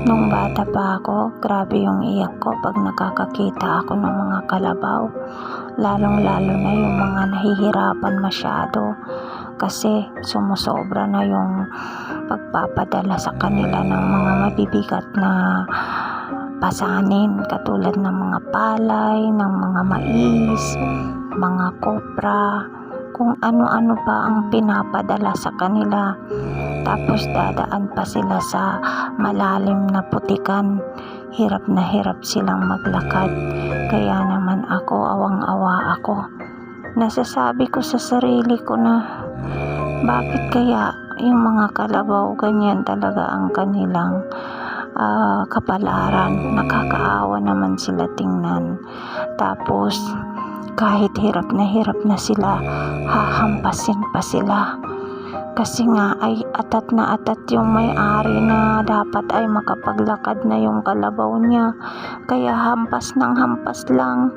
Nung bata pa ako, grabe yung iyak ko pag nakakakita ako ng mga kalabaw. Lalong-lalo na yung mga nahihirapan masyado kasi sumusobra na yung pagpapadala sa kanila ng mga mabibigat na pasanin katulad ng mga palay, ng mga mais, mga kopra, kung ano-ano pa ang pinapadala sa kanila. Tapos dadaan pa sila sa malalim na putikan. Hirap na hirap silang maglakad. Kaya naman ako, awang-awa ako. Nasasabi ko sa sarili ko na bakit kaya yung mga kalabaw ganyan talaga ang kanilang kapalaran. Nakakaawa naman sila tingnan. Tapos kahit hirap na sila, hahampasin pa sila. Kasi nga ay atat na atat yung may-ari na dapat ay makapaglakad na yung kalabaw niya. Kaya hampas ng hampas lang.